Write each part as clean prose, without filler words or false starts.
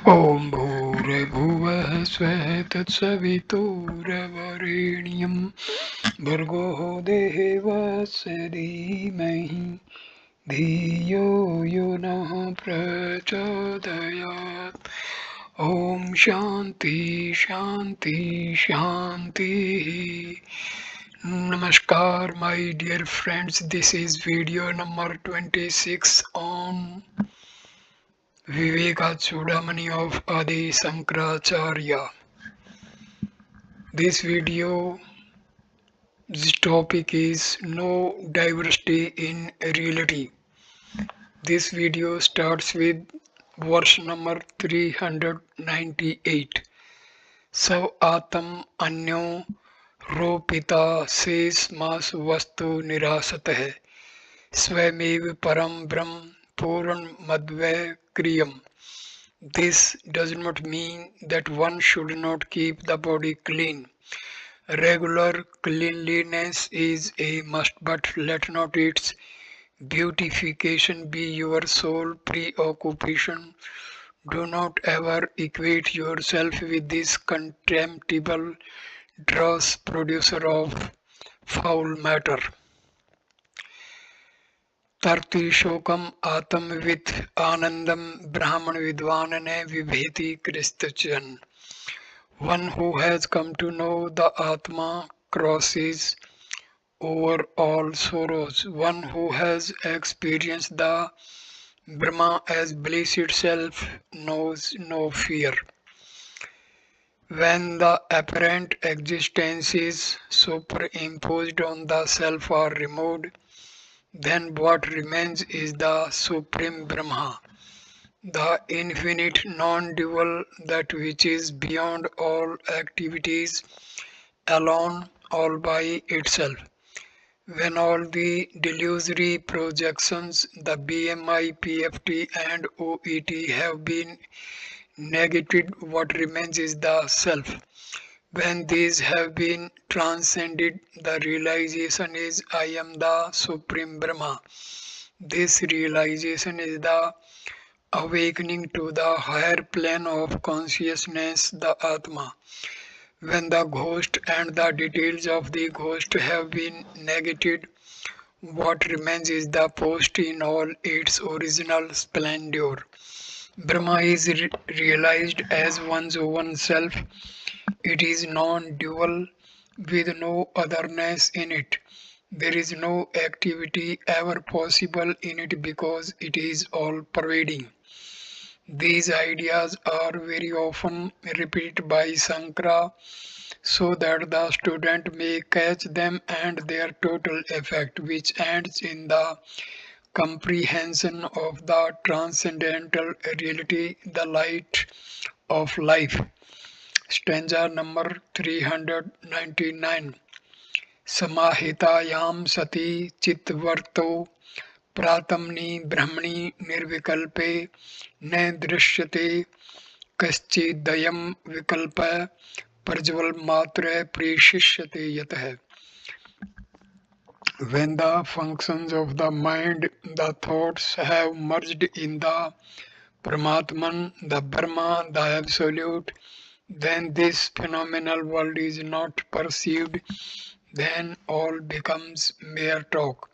ॐ भूर्भुवः स्वः तत्सवितुर्वरेण्यं भर्गो देवस्य धीमहि धियो यो नः प्रचोदयात् ॐ शान्ति शान्ति शान्तिः. Namaskar my dear friends, this is video number 26 on Viveka Chudamani of Adi Sankaracharya. This video's topic is no diversity in reality. This video starts with verse number 398. Sav atam anyo ropita ses mas vastu nirasat hai. Swamev param brahm puran madvay kriyam. This does not mean that one should not keep the body clean. Regular cleanliness is a must, but let not its beautification be your sole preoccupation. Do not ever equate yourself with this contemptible dross producer of foul matter. Tarti shokam atamvit anandam brahman vidvanane vibheti Christachan. One who has come to know the Atma crosses over all sorrows. One who has experienced the Brahma as bliss itself knows no fear. When the apparent existences superimposed on the self are removed, then what remains is the Supreme Brahma, the infinite non-dual, that which is beyond all activities, alone, all by itself. When all the delusory projections, the BMI, PFT and OET have been negated, what remains is the self. When these have been transcended, the realization is I am the Supreme Brahma. This realization is the awakening to the higher plane of consciousness, the Atma. When the ghost and the details of the ghost have been negated, what remains is the post in all its original splendor. Brahma is realized as one's own self. It is non-dual with no otherness in it. There is no activity ever possible in it because it is all-pervading. These ideas are very often repeated by Sankara so that the student may catch them and their total effect, which ends in the comprehension of the transcendental reality, the light of life. Stanza number 399. Samahitayam sati chitvarto प्रातमनि ब्रह्मणि निर्विकल्पे न दृश्यते कश्चिदयं विकल्प प्रज्वल मात्र प्रेषिष्यते यतः. When the functions of the mind, the thoughts have merged in the Paramatman, the Brahma, the Absolute, then this phenomenal world is not perceived, then all becomes mere talk.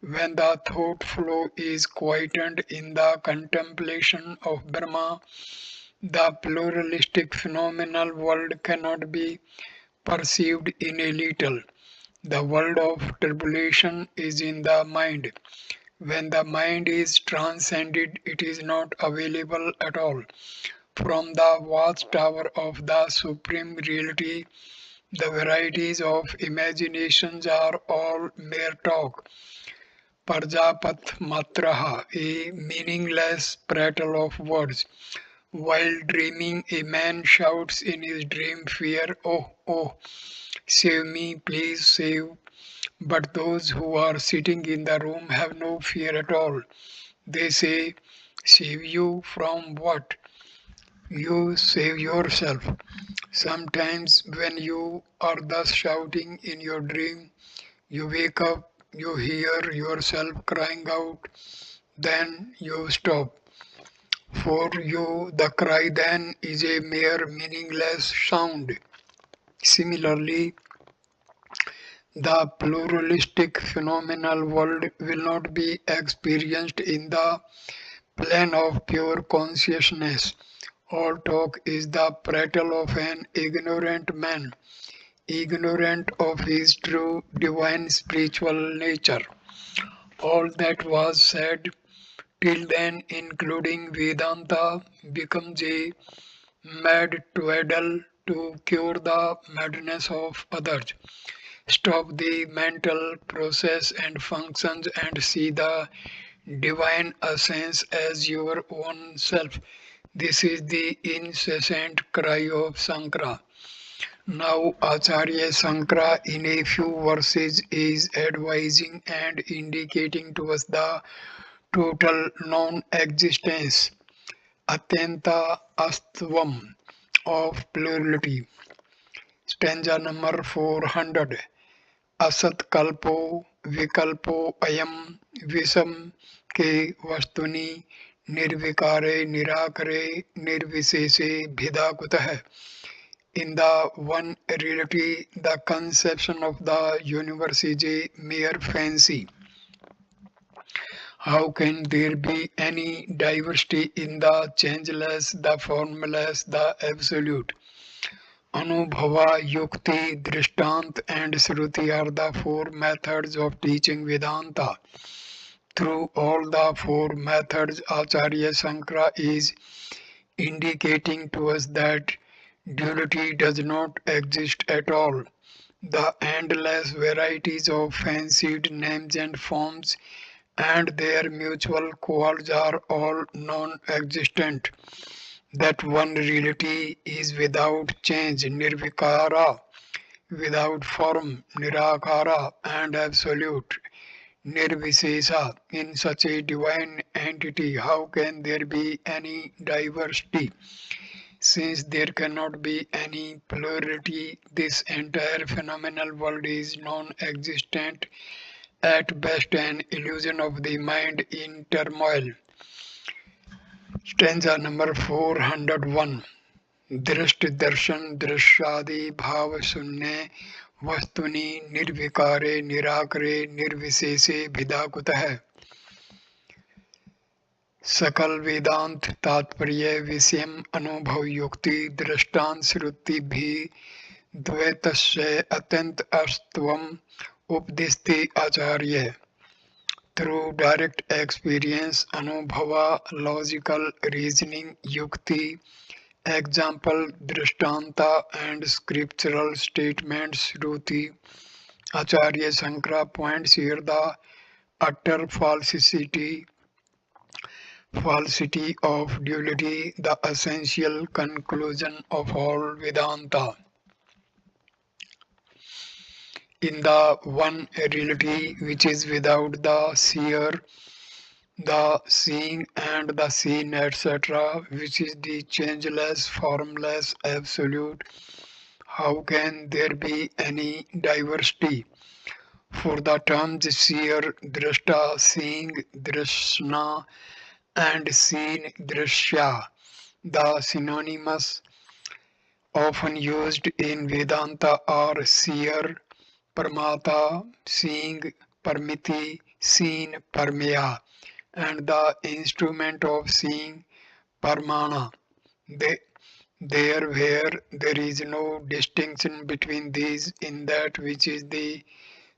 When the thought flow is quietened in the contemplation of Brahma, the pluralistic phenomenal world cannot be perceived in a little. The world of tribulation is in the mind. When the mind is transcended, it is not available at all. From the watchtower of the Supreme Reality, the varieties of imaginations are all mere talk. Parjapat matraha, a meaningless prattle of words. While dreaming, a man shouts in his dream fear, "Oh, oh, save me, please save." But those who are sitting in the room have no fear at all. They say, "Save you from what? You save yourself." Sometimes, when you are thus shouting in your dream, you wake up, you hear yourself crying out, then you stop. For you, the cry then is a mere meaningless sound. Similarly, the pluralistic phenomenal world will not be experienced in the plane of pure consciousness. All talk is the prattle of an ignorant man, ignorant of his true divine spiritual nature. All that was said till then, including Vedanta, becomes a mad twaddle to cure the madness of others. Stop the mental process and functions and see the divine essence as your own self. This is the incessant cry of Sankara. Now, Acharya Sankara in a few verses is advising and indicating to us the total non-existence, Atyanta Astvam of plurality. Stanza number 400. असत कल्पो विकल्पो अयम विषम के वस्तुनि निर्विकारे निराकरे निर्विशेषे भिदा कुतः. In the one reality, the conception of the universe is a mere fancy. How can there be any diversity in the changeless, the formless, the absolute? Anubhava, Yukti, Dristant, and Shruti are the four methods of teaching Vedanta. Through all the four methods, Acharya Sankara is indicating to us that duality does not exist at all. The endless varieties of fancied names and forms and their mutual cohorts are all non-existent. That one reality is without change, nirvikara, without form, nirakara, and absolute, nirvisesa. In such a divine entity, how can there be any diversity? Since there cannot be any plurality, this entire phenomenal world is non-existent, at best an illusion of the mind in turmoil. Stanza number 401. दृष्ट दर्शन दृश्यादि भाव शून्य वस्तुनि निर्विकारे निराकरे निर्विशेषे भिदा कुतः. सकल वेदांत तात्पर्य विषयम अनुभव युक्ति दृष्टांत श्रुति भी द्वैतस्य अत्यंत अस्त्वम उपदिष्टि आचार्य. Through direct experience, anubhava, logical reasoning, yukti, example, drishtanta, and scriptural statements, shruti, Acharya Sankara points here the utter falsity of duality, the essential conclusion of all Vedanta. In the one reality which is without the seer, the seeing and the seen, etc., which is the changeless, formless, absolute, how can there be any diversity? For the terms seer, drashta, seeing, drashna, and seen, drashya, the synonymous often used in Vedanta are seer, Parmata, seeing, Parmiti, seen, Parmeya, and the instrument of seeing, Parmana. There where there is no distinction between these in that which is the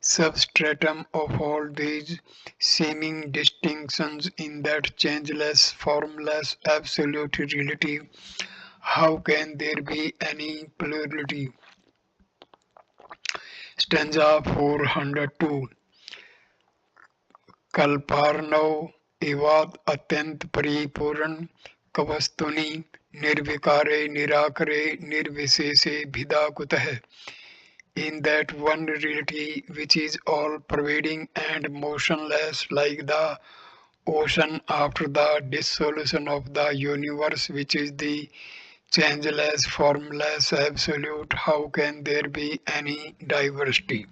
substratum of all these seeming distinctions in that changeless, formless, absolute reality, how can there be any plurality? Stanza 402. Kalparnau evad atyant paripuran kavastuni nirvikare nirakare nirvisese bhida kutah. In that one reality which is all pervading and motionless like the ocean after the dissolution of the universe, which is the changeless, formless, absolute, how can there be any diversity?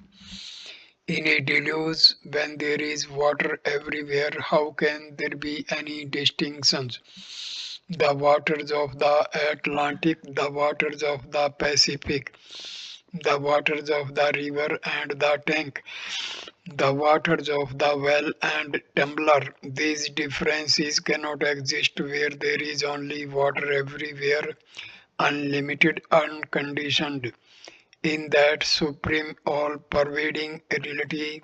In a deluge, when there is water everywhere, how can there be any distinctions? the waters of the Atlantic, the waters of the Pacific, the waters of the river and the tank, the waters of the well and tumbler. These differences cannot exist where there is only water everywhere, unlimited, unconditioned. In that supreme, all pervading reality,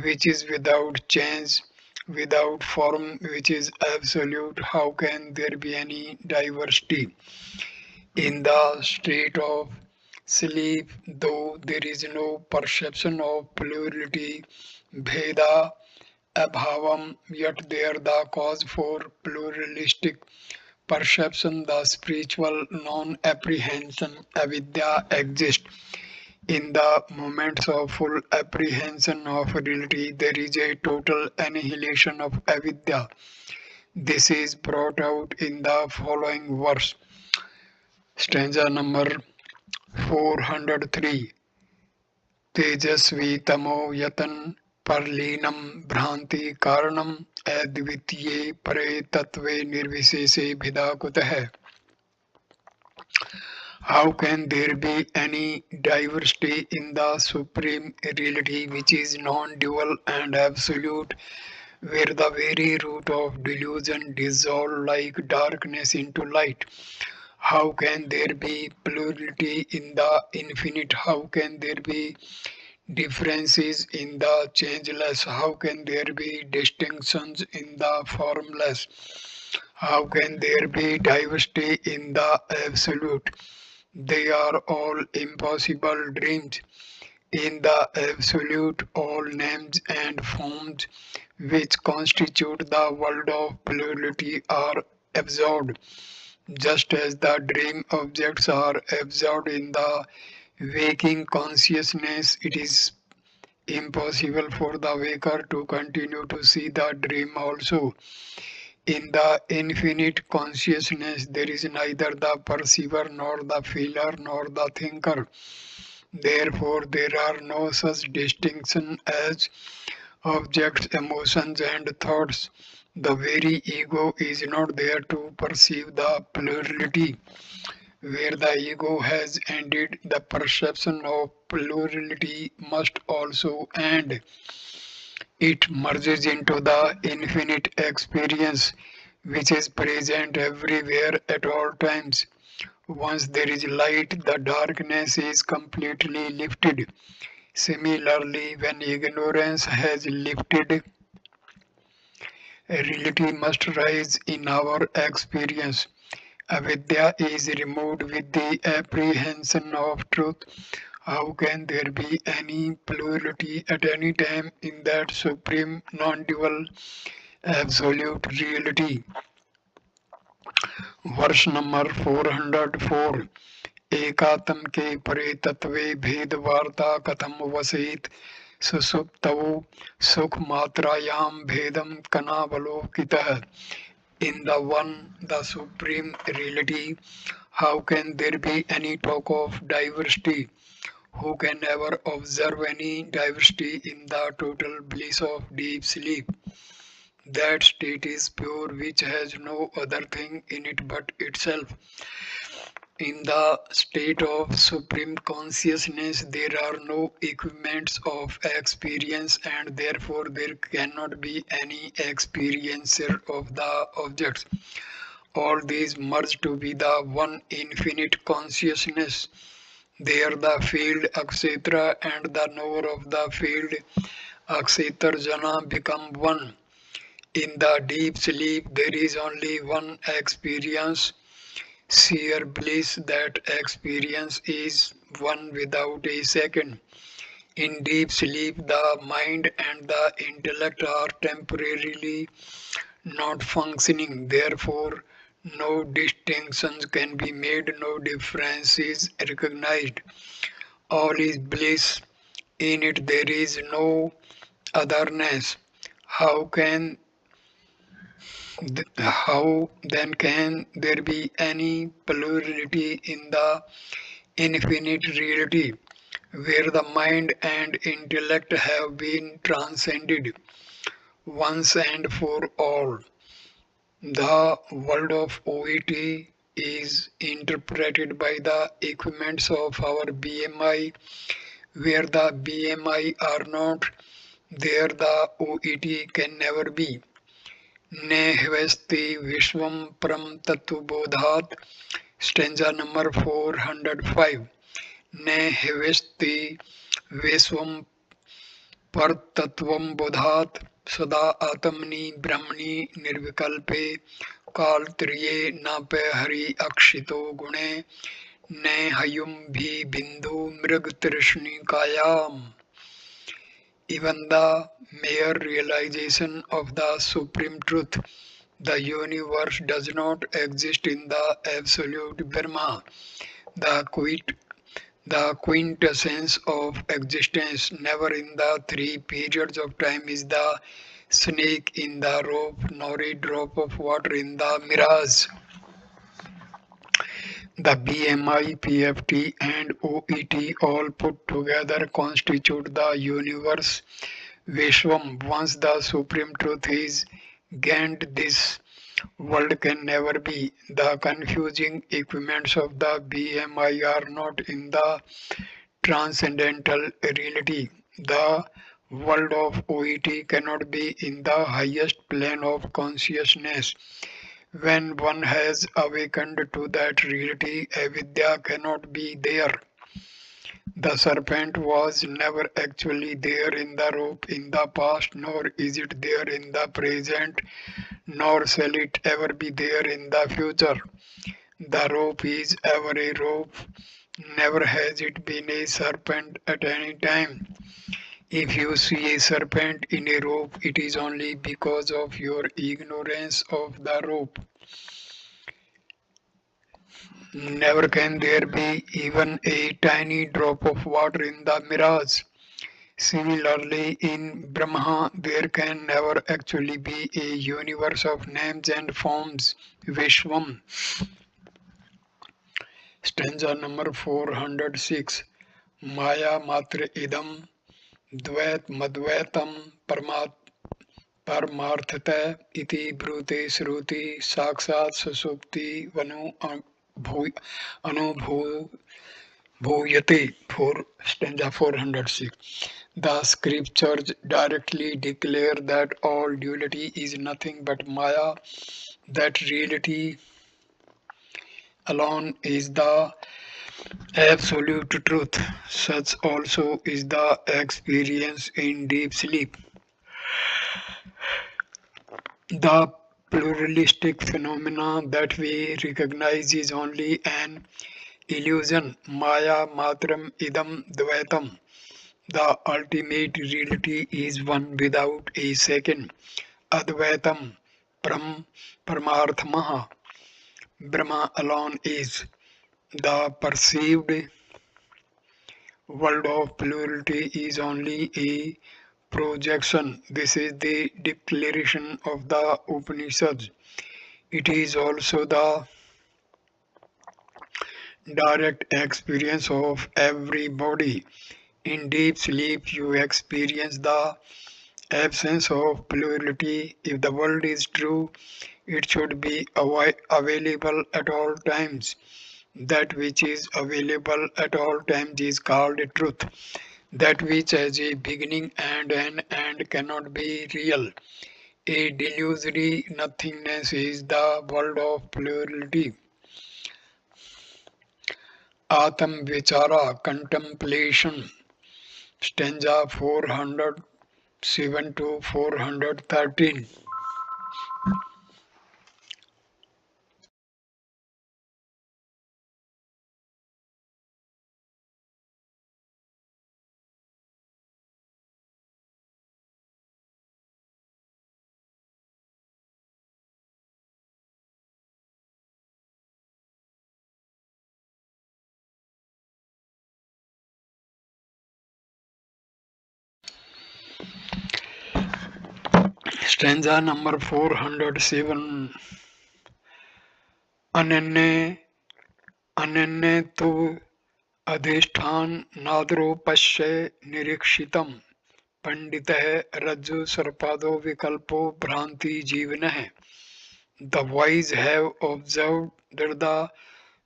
which is without change, without form, which is absolute, how can there be any diversity? In the state of sleep, though there is no perception of plurality, Bheda, Abhavam, yet there the cause for pluralistic perception, the spiritual non-apprehension, avidya exists. In the moments of full apprehension of reality, there is a total annihilation of avidya. This is brought out in the following verse. Stanza number 403. Tejasvi tamo yatan parlinam भ्रांति कारणम अद्वितीय परे तत्वे निर्विशेषे भिदाकुतः. How can there be any diversity in the supreme reality which is non-dual and absolute, where the very root of delusion dissolves like darkness into light? How can there be plurality in the infinite? How can there be differences in the changeless? How can there be distinctions in the formless? How can there be diversity in the absolute? They are all impossible dreams. In the absolute, all names and forms which constitute the world of plurality are absorbed, just as the dream objects are absorbed in the waking consciousness. It is impossible for the waker to continue to see the dream also. In the infinite consciousness, there is neither the perceiver, nor the feeler, nor the thinker. Therefore, there are no such distinctions as objects, emotions, and thoughts. The very ego is not there to perceive the plurality. Where the ego has ended, the perception of plurality must also end. It merges into the infinite experience which is present everywhere at all times. Once there is light, the darkness is completely lifted. Similarly, when ignorance has lifted, reality must rise in our experience. Avidya is removed with the apprehension of truth. How can there be any plurality at any time in that supreme non-dual absolute reality? Verse number 404. एकात्म के परे तत्वे भेद वार्ता कथम वसेत सुसुप्तौ सुख मात्रायाम भेदम कनावलोकितः. In the one, the supreme reality, how can there be any talk of diversity? Who can ever observe any diversity in the total bliss of deep sleep? That state is pure, which has no other thing in it but itself. In the state of supreme consciousness, there are no equipments of experience, and therefore there cannot be any experiencer of the objects. All these merge to be the one infinite consciousness. There the field etc. and the knower of the field jana become one. In the deep sleep there is only one experience, sheer bliss. That experience is one without a second. In deep sleep the mind and the intellect are temporarily not functioning. Therefore, no distinctions can be made, no difference is recognized. All is bliss. In it there is no otherness. How then can there be any plurality in the infinite reality, where the mind and intellect have been transcended once and for all? The world of OET is interpreted by the equipments of our BMI, where the BMI are not, there the OET can never be. Ne hvesti vishwam param tatu bodhat, stanza number 405. Ne hvesti vishwam परतत्वं बोधात् सदा आत्मनि ब्रह्मणि निर्विकल्पे कालत्रये नापे हरि अक्षितो गुणे ने हयुम भी बिंदु मृग तृष्णिकायाम. Even the mere realization of the supreme truth, the universe does not exist in the absolute Brahma, the the quintessence of existence. Never in the three periods of time is the snake in the rope, nor a drop of water in the mirage. The BMI, PFT, and OET all put together constitute the universe. Vishwam, once the supreme truth is gained, this world can never be. The confusing equipments of the BMI are not in the transcendental reality. The world of OET cannot be in the highest plane of consciousness. When one has awakened to that reality, avidya cannot be there. The serpent was never actually there in the rope in the past, nor is it there in the present, nor shall it ever be there in the future. The rope is ever a rope, never has it been a serpent at any time. If you see a serpent in a rope, it is only because of your ignorance of the rope. Never can there be even a tiny drop of water in the mirage. Similarly, in Brahma, there can never actually be a universe of names and forms. Vishwam. Stanza number 406. Maya matra idam द्वैत मद्वैतम परमार्थतः इति ब्रूते श्रुति साक्षात् सुसुप्ति अनुभूयते. For stanza 406. The scriptures directly declare that all duality is nothing but Maya, that reality alone is the absolute truth. Such also is the experience in deep sleep. The pluralistic phenomena that we recognize is only an illusion. Maya matram idam dvaitam. The ultimate reality is one without a second. Advaitam paramarthamaha. Brahma alone is. The perceived world of plurality is only a projection. This is the declaration of the Upanishads. It is also the direct experience of everybody. In deep sleep, you experience the absence of plurality. If the world is true, it should be available at all times. That which is available at all times is called truth. That which has a beginning and an end cannot be real. A delusory nothingness is the world of plurality. Atam Vichara contemplation. Stanza 407 to 413. Stanza number 407. Ananya Ananya tu अधिष्ठान नादरोपश्य निरीक्षितम पंडित रज्जु सर्पादो विकल्पो भ्रांति जीवन है. The wise have observed that the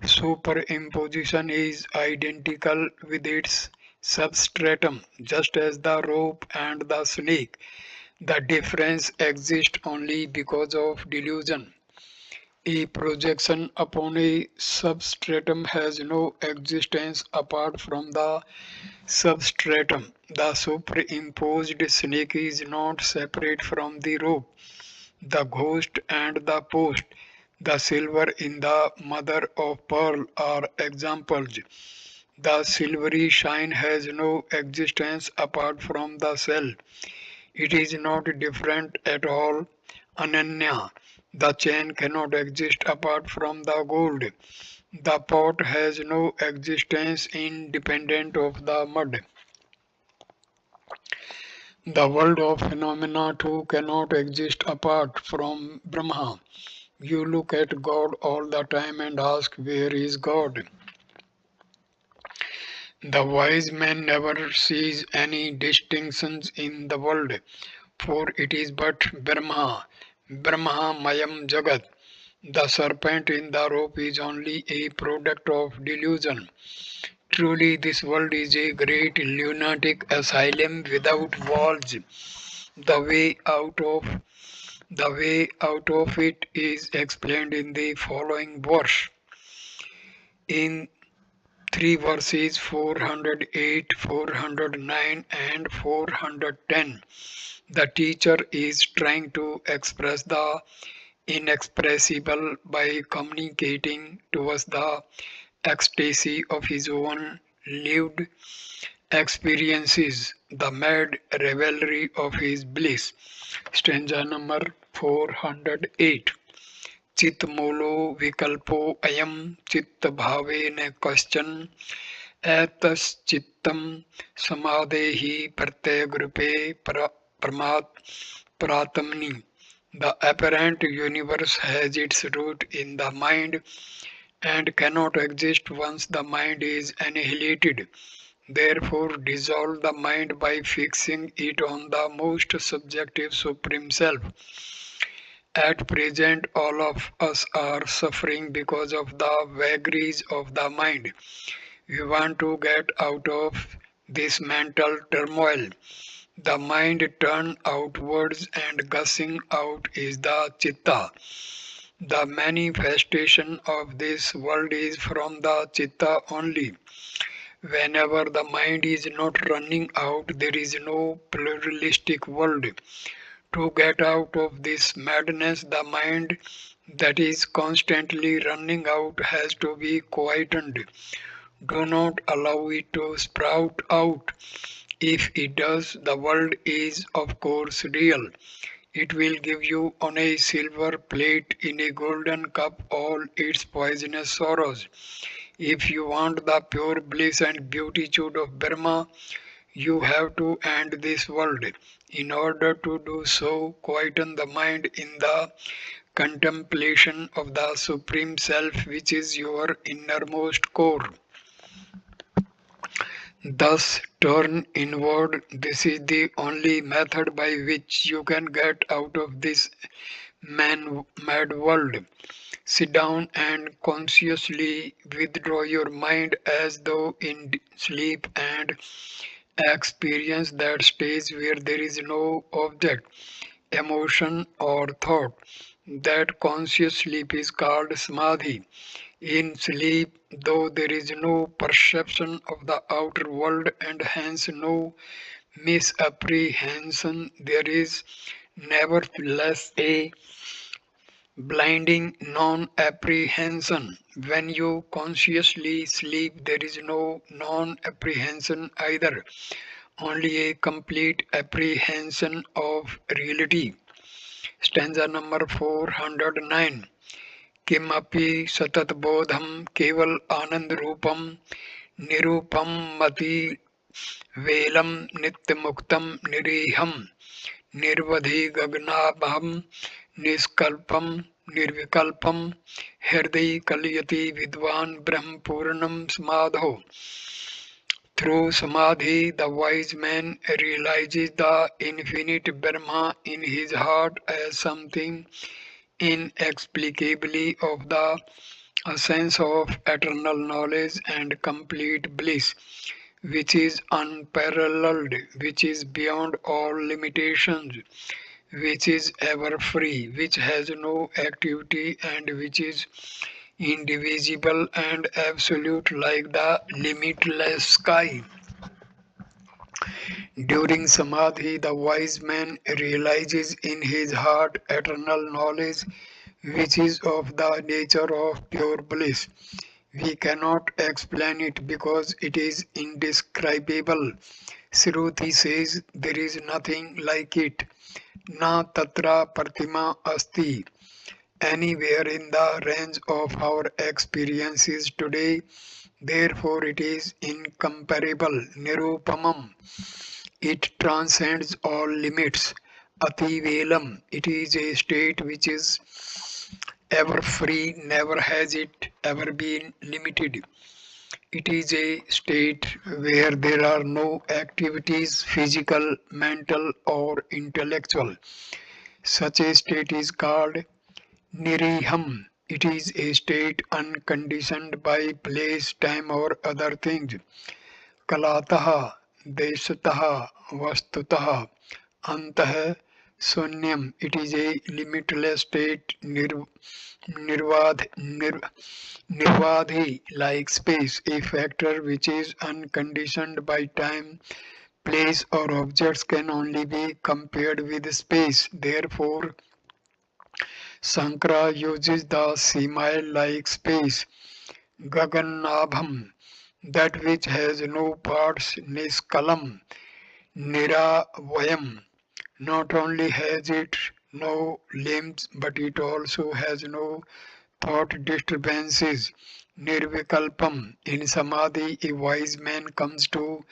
superimposition is identical with its substratum, just as the rope and the snake. The difference exists only because of delusion. A projection upon a substratum has no existence apart from the substratum. The superimposed snake is not separate from the rope, the ghost and the post. The silver in the mother of pearl are examples. The silvery shine has no existence apart from the cell. It is not different at all. Ananya. The chain cannot exist apart from the gold. The pot has no existence independent of the mud. The world of phenomena too cannot exist apart from Brahma. You look at God all the time and ask, where is God? The wise man never sees any distinctions in the world, for it is but Brahma. Brahma Mayam Jagat. The serpent in the rope is only a product of delusion. Truly, this world is a great lunatic asylum without walls. The way out of the way out of it is explained in the following verse. In three verses 408, 409 and 410, the teacher is trying to express the inexpressible by communicating to us the ecstasy of his own lived experiences, the mad revelry of his bliss. Stanza number 408. चित्तमूलो विकल्पो अयम चित्त भावेन कश्चन एतश्चित्तं समाधेहि प्रत्यगरूपे प्रमाद prathamni. The apparent universe has its root in the mind and cannot exist once the mind is annihilated. Therefore, dissolve the mind by fixing it on the most subjective Supreme Self. At present, all of us are suffering because of the vagaries of the mind. We want to get out of this mental turmoil. The mind turned outwards and gushing out is the chitta. The manifestation of this world is from the chitta only. Whenever the mind is not running out, there is no pluralistic world. To get out of this madness, the mind that is constantly running out has to be quietened. Do not allow it to sprout out. If it does, the world is of course real. It will give you on a silver plate in a golden cup all its poisonous sorrows. If you want the pure bliss and beatitude of Brahma, you have to end this world. In order to do so, quieten the mind in the contemplation of the Supreme Self, which is your innermost core. Thus, turn inward. This is the only method by which you can get out of this mad world. Sit down and consciously withdraw your mind as though in sleep and experience that stage where there is no object, emotion, or thought. That conscious sleep is called samadhi. In sleep, though there is no perception of the outer world and hence no misapprehension, there is nevertheless a blinding non-apprehension. When you consciously sleep, there is no non-apprehension either, only a complete apprehension of reality. Stanza number 409. किमपि सततबोधं केवल आनंद रूपम निरूपम मति Welham नित्यमुक्तम निरीहम निर्वधि गगनाभम निष्कल्पम निर्विकल्पम हृदय कलयति विद्वान ब्रह्म पूर्णम समाधो. Through samadhi, the wise man realizes the infinite Brahma in his heart as something inexplicably of the essence of eternal knowledge and complete bliss, which is unparalleled, which is beyond all limitations, which is ever free, which has no activity, and which is indivisible and absolute like the limitless sky. During Samadhi, the wise man realizes in his heart eternal knowledge, which is of the nature of pure bliss. We cannot explain it because it is indescribable. Shruti says there is nothing like it. Na tatra pratima asti. Anywhere in the range of our experiences today, therefore it is incomparable. Nirupamam. It transcends all limits. Ativelam. It is a state which is ever free, never has it ever been limited. It is a state where there are no activities, physical, mental, or intellectual. Such a state is called niriham. It is a state unconditioned by place, time, or other things. Kalataha, Desataha, Vastutaha, Antah, Sunyam. It is a limitless state, nirvadhi, like space, a factor which is unconditioned by time, place, or objects can only be compared with space. Therefore, Sankara uses the simile like space. Gagannabham, that which has no parts, niskalam, niravayam. Not only has it no limbs, but it also has no thought disturbances. Nirvikalpam. In Samadhi, a wise man comes to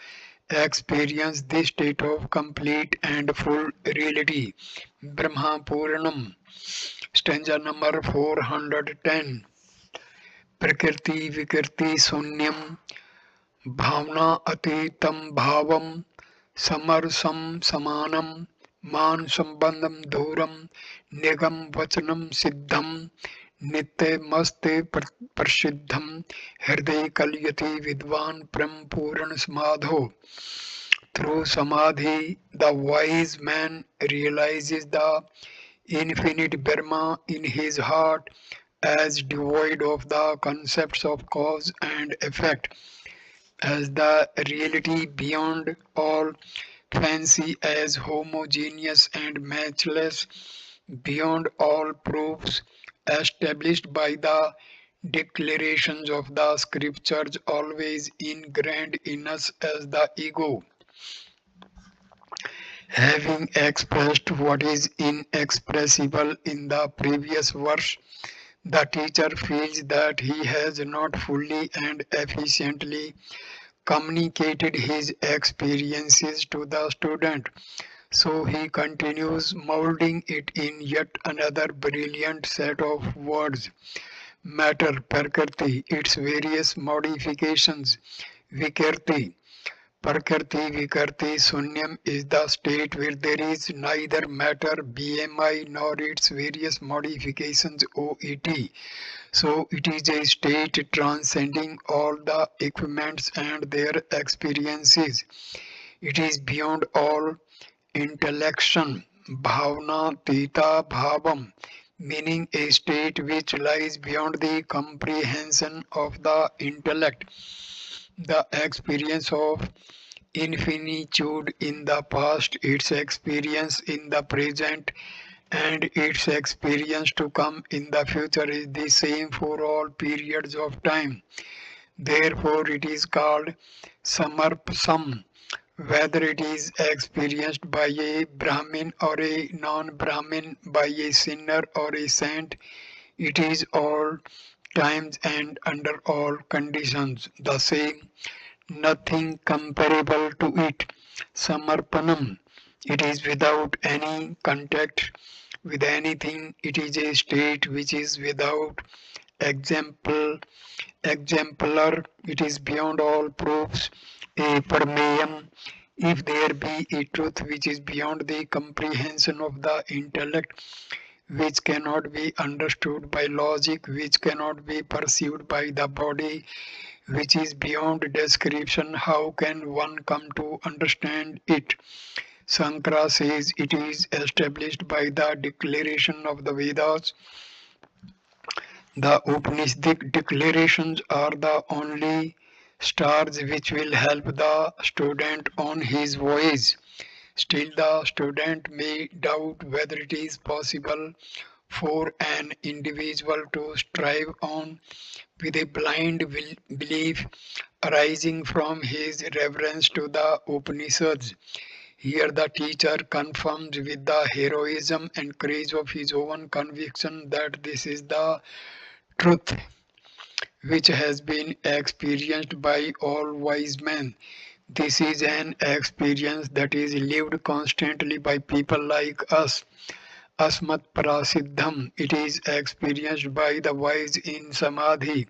experience this state of complete and full reality. Brahma Puranam. Stanza number 410. Prakriti Vikirti Sunyam Bhavna Atitam Bhavam Samarsam Samanam Man Sambandham Dhuram Nigam Vachanam Siddham Nitya Maste Prasiddham Hriday Kalyati Vidvan Pram Puran Samadho. Through Samadhi, the wise man realizes the infinite Brahma in his heart as devoid of the concepts of cause and effect, as the reality beyond all fancy, as homogeneous and matchless, beyond all proofs established by the declarations of the scriptures, always ingrained in us as the ego. Having expressed what is inexpressible in the previous verse, the teacher feels that he has not fully and efficiently communicated his experiences to the student. So he continues molding it in yet another brilliant set of words. Matter, Prakriti, its various modifications. Vikirti, Prakriti Vikarti Sunyam is the state where there is neither matter, BMI, nor its various modifications, OET. So it is a state transcending all the equipments and their experiences. It is beyond all intellection, bhavna tita bhavam, meaning a state which lies beyond the comprehension of the intellect. The experience of infinitude in the past, its experience in the present, and its experience to come in the future is the same for all periods of time. Therefore, it is called samarpsam. Whether it is experienced by a Brahmin or a non-Brahmin, by a sinner or a saint, it is all times and under all conditions the same, nothing comparable to it. Samarpanam, it is without any contact with anything. It is a state which is without example, exemplar. It is beyond all proofs. A permeum. If there be a truth which is beyond the comprehension of the intellect, which cannot be understood by logic, which cannot be perceived by the body, which is beyond description. How can one come to understand it? Sankara says it is established by the declaration of the Vedas. The Upanishadic declarations are the only stars which will help the student on his voyage. Still, the student may doubt whether it is possible for an individual to strive on with a blind belief arising from his reverence to the Upanishads. Here the teacher confirms with the heroism and courage of his own conviction that this is the truth which has been experienced by all wise men. This is an experience that is lived constantly by people like us. Asmat Parasiddham, it is experienced by the wise in Samadhi.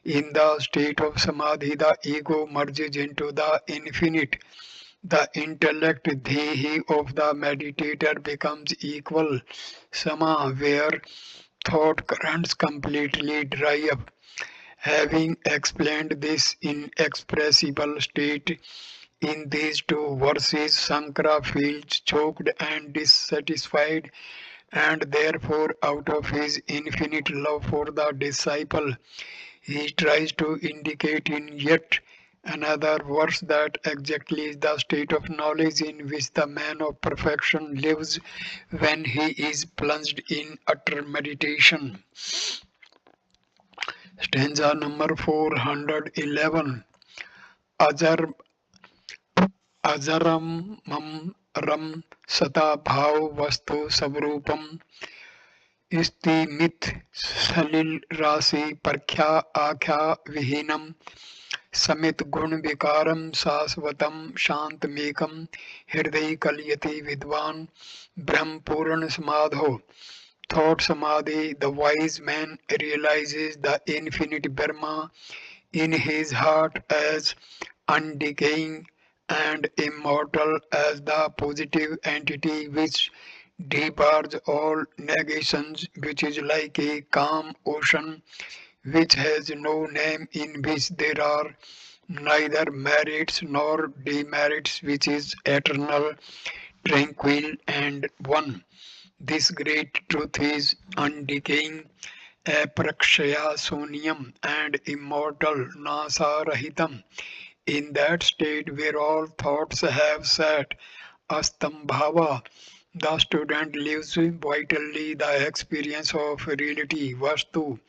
In the state of Samadhi, the ego merges into the infinite. The intellect dhehi of the meditator becomes equal sama, where thought currents completely dry up. Having explained this inexpressible state in these two verses, Sankara feels choked and dissatisfied, and therefore, out of his infinite love for the disciple, he tries to indicate in yet another verse that exactly is the state of knowledge in which the man of perfection lives when he is plunged in utter meditation. Stanza number 411. Ajar Ajaram mam ram sata bhav vastu savrupam isti mit salil rasi parkhya akhya vihinam समित गुण विकारम शाश्वतम शांतमेकम हृदय कलयति विद्वान ब्रह्म पूर्ण समाधो. Thought Samadhi, the wise man realizes the infinite Brahma in his heart as undecaying and immortal as the positive entity which debars all negations, which is like a calm ocean which has no name, in which there are neither merits nor demerits, which is eternal, tranquil, and one. This great truth is undecaying, aprakshaya sonyam, and immortal, nasarahitam. In that state where all thoughts have sat, astambhava, the student lives vitally the experience of reality, vastu.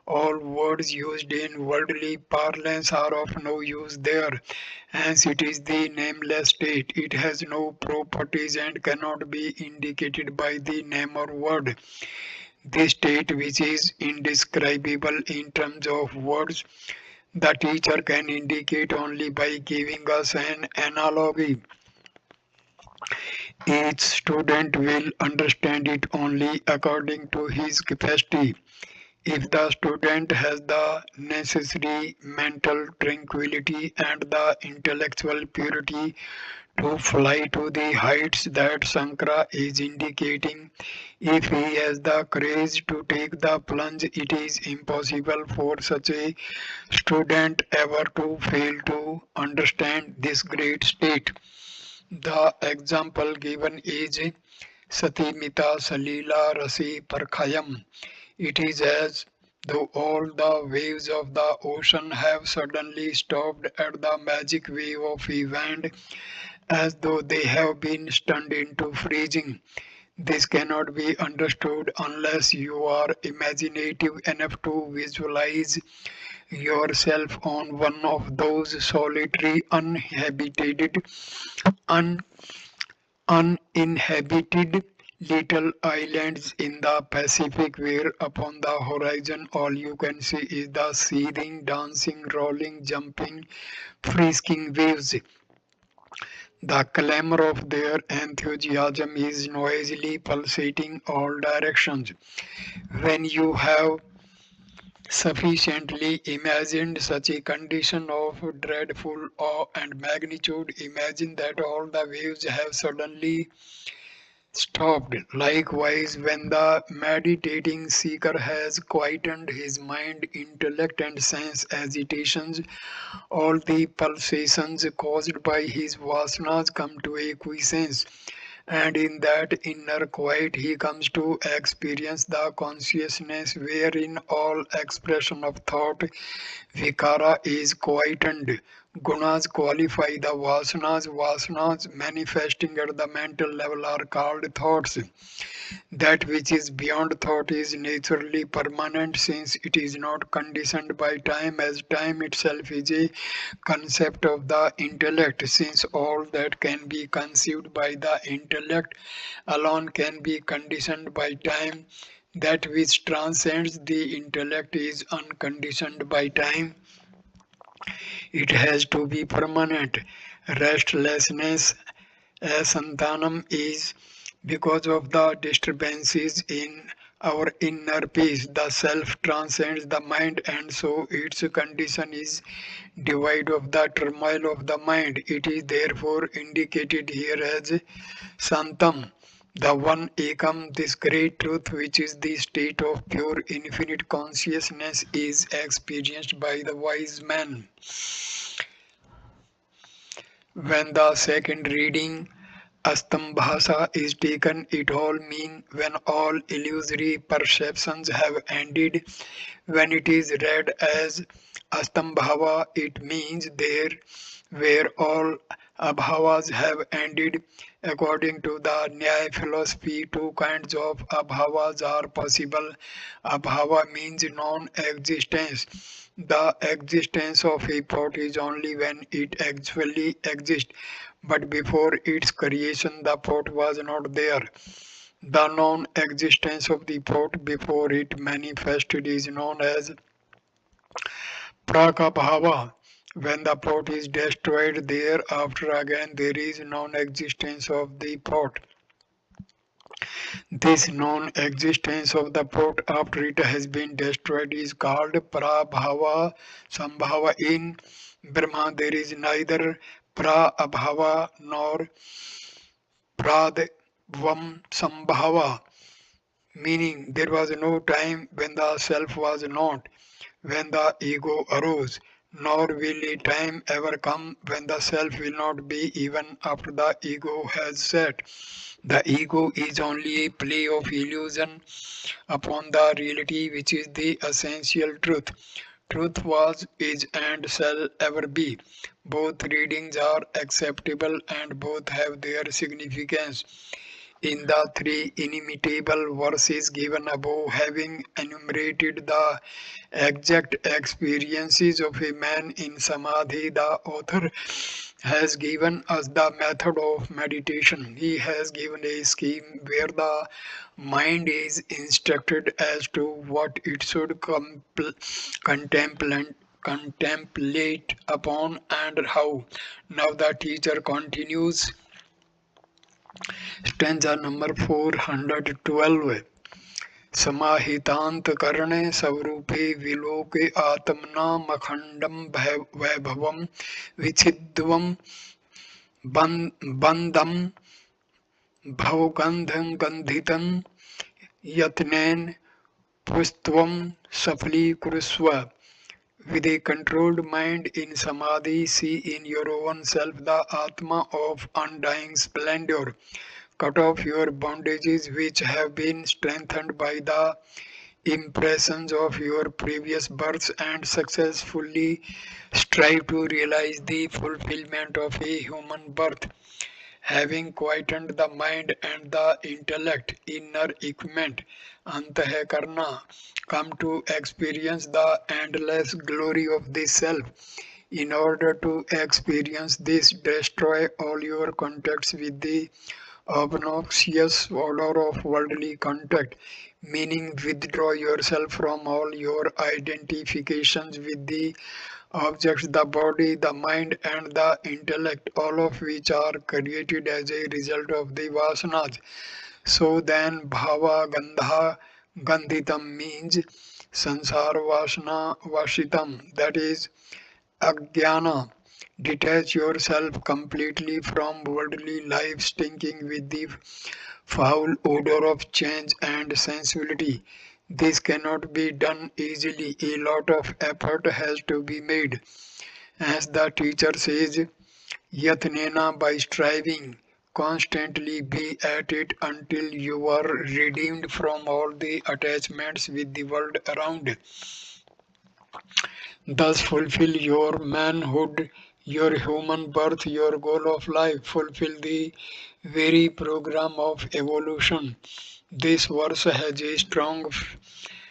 All words used in worldly parlance are of no use there. Hence it is the nameless state. It has no properties and cannot be indicated by the name or word. This state, which is indescribable in terms of words, the teacher can indicate only by giving us an analogy. Each student will understand it only according to his capacity. If the student has the necessary mental tranquility and the intellectual purity to fly to the heights that Sankara is indicating, if he has the courage to take the plunge, it is impossible for such a student ever to fail to understand this great state. The example given is Satimita Salila Rasi Parkhayam. It is as though all the waves of the ocean have suddenly stopped at the magic wave of a wind, as though they have been stunned into freezing. This cannot be understood unless you are imaginative enough to visualize yourself on one of those solitary, un, uninhabited little islands in the Pacific where upon the horizon all you can see is the seething, dancing, rolling, jumping, frisking waves. The clamor of their enthusiasm is noisily pulsating all directions. When you have sufficiently imagined such a condition of dreadful awe and magnitude, imagine that all the waves have suddenly stopped. Likewise, when the meditating seeker has quietened his mind, intellect, and sense agitations, all the pulsations caused by his vasanas come to a quiescence, and in that inner quiet he comes to experience the consciousness wherein all expression of thought, vikara, is quietened. Gunas qualify the vasanas. Vasanas manifesting at the mental level are called thoughts. That which is beyond thought is naturally permanent since it is not conditioned by time, as time itself is a concept of the intellect. Since all that can be conceived by the intellect alone can be conditioned by time, that which transcends the intellect is unconditioned by time. It has to be permanent. Restlessness, asantanam, is because of the disturbances in our inner peace. The self transcends the mind, and so its condition is devoid of the turmoil of the mind. It is therefore indicated here as santam, the one ekam. This great truth, which is the state of pure infinite consciousness, is experienced by the wise man. When the second reading Astambhasa is taken, it all means when all illusory perceptions have ended. When it is read as Astambhava, it means there where all abhavas have ended. According to the Nyaya philosophy, two kinds of abhavas are possible. Abhava means non-existence. The existence of a pot is only when it actually exists, but before its creation the pot was not there. The non-existence of the pot before it manifested is known as prakabhava. When the pot is destroyed, thereafter again there is non-existence of the pot. This non-existence of the pot after it has been destroyed is called prabhava sambhava. In Brahma there is neither prabhava nor pradvam sambhava, meaning there was no time when the self was not, when the ego arose, nor will a time ever come when the self will not be even after the ego has set. The ego is only a play of illusion upon the reality which is the essential truth. Truth was, is, and shall ever be. Both readings are acceptable and both have their significance. In the three inimitable verses given above, having enumerated the exact experiences of a man in Samadhi, the author has given us the method of meditation. He has given a scheme where the mind is instructed as to what it should contemplate upon and how. Now the teacher continues. Stanza number 412. समाहितांत करणे स्वरूपे विलोके आत्मनाम अखंडम वैभवम विच्छिद्वम बंदम भवगंधं गंधितं यत्नेन पुस्त्वम सफलीकुरुस्व. With a controlled mind in samadhi, see in your own self the Atma of undying splendor. Cut off your bondages which have been strengthened by the impressions of your previous births and successfully strive to realize the fulfillment of a human birth. Having quietened the mind and the intellect, inner equipment, antahakarna, come to experience the endless glory of the self. In order to experience this, destroy all your contacts with the obnoxious odor of worldly contact, meaning withdraw yourself from all your identifications with the objects, the body, the mind, and the intellect, all of which are created as a result of the vasanas. So then, bhava gandha gandhitam means sansara vasana vashitam, that is, ajnana, Detach yourself completely from worldly life stinking with the foul odor of change and sensuality. This cannot be done easily. A lot of effort has to be made. As the teacher says, Yatnena, by striving, constantly be at it until you are redeemed from all the attachments with the world around. Thus fulfill your manhood, your human birth, your goal of life. Fulfill the very program of evolution. This verse has a strong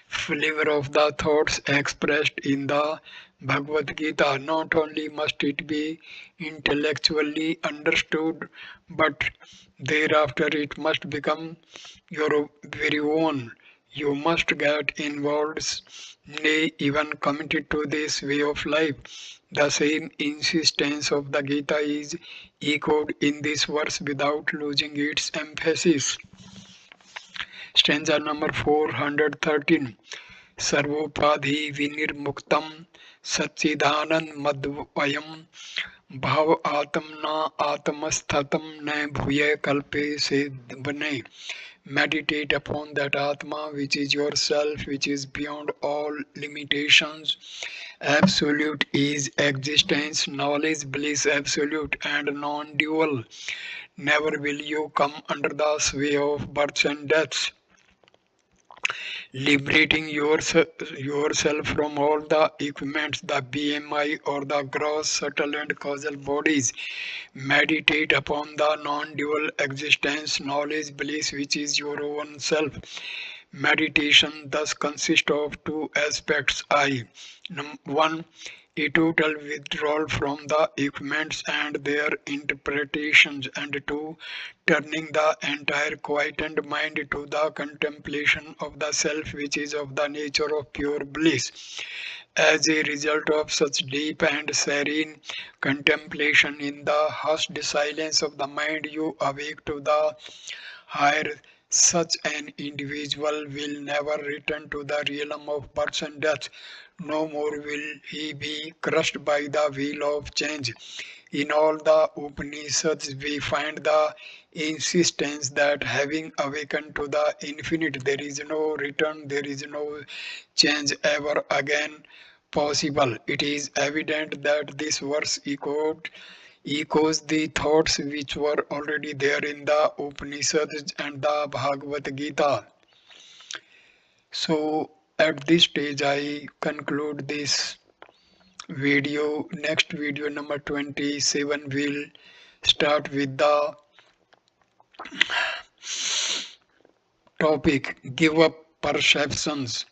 flavor of the thoughts expressed in the Bhagavad Gita. Not only must it be intellectually understood, but thereafter it must become your very own. You must get involved, nay, even committed to this way of life. The same insistence of the Gita is echoed in this verse without losing its emphasis. Stanza number 413. सर्वोपाधि विनिर्मुक्तम सच्चिदानंद मद्वयम भाव आत्म न आत्मस्थतम न भूय कल्पे से बने. Meditate upon that Atma which is yourself, which is beyond all limitations. Absolute is existence, knowledge, bliss, absolute and non-dual. Never will you come under the sway of births and deaths. Liberating yourself from all the equipments, the BMI or the gross, subtle and causal bodies. Meditate upon the non-dual existence, knowledge, bliss, which is your own self. Meditation thus consists of two aspects. One, a total withdrawal from the equipments and their interpretations, and two, turning the entire quietened mind to the contemplation of the self, which is of the nature of pure bliss. As a result of such deep and serene contemplation in the hushed silence of the mind, you awake to the higher. Such an individual will never return to the realm of birth and death. No more will he be crushed by the wheel of change. In all the Upanishads, we find the insistence that having awakened to the infinite, there is no return, there is no change ever again possible. It is evident that this verse echoes the thoughts which were already there in the Upanishads and the Bhagavad Gita. So at this stage I conclude this video. Next video number 27 will start with the topic give up perceptions,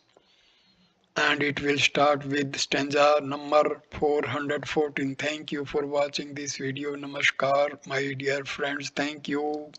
and it will start with stanza number 414. Thank you for watching this video. Namaskar, my dear friends. Thank you.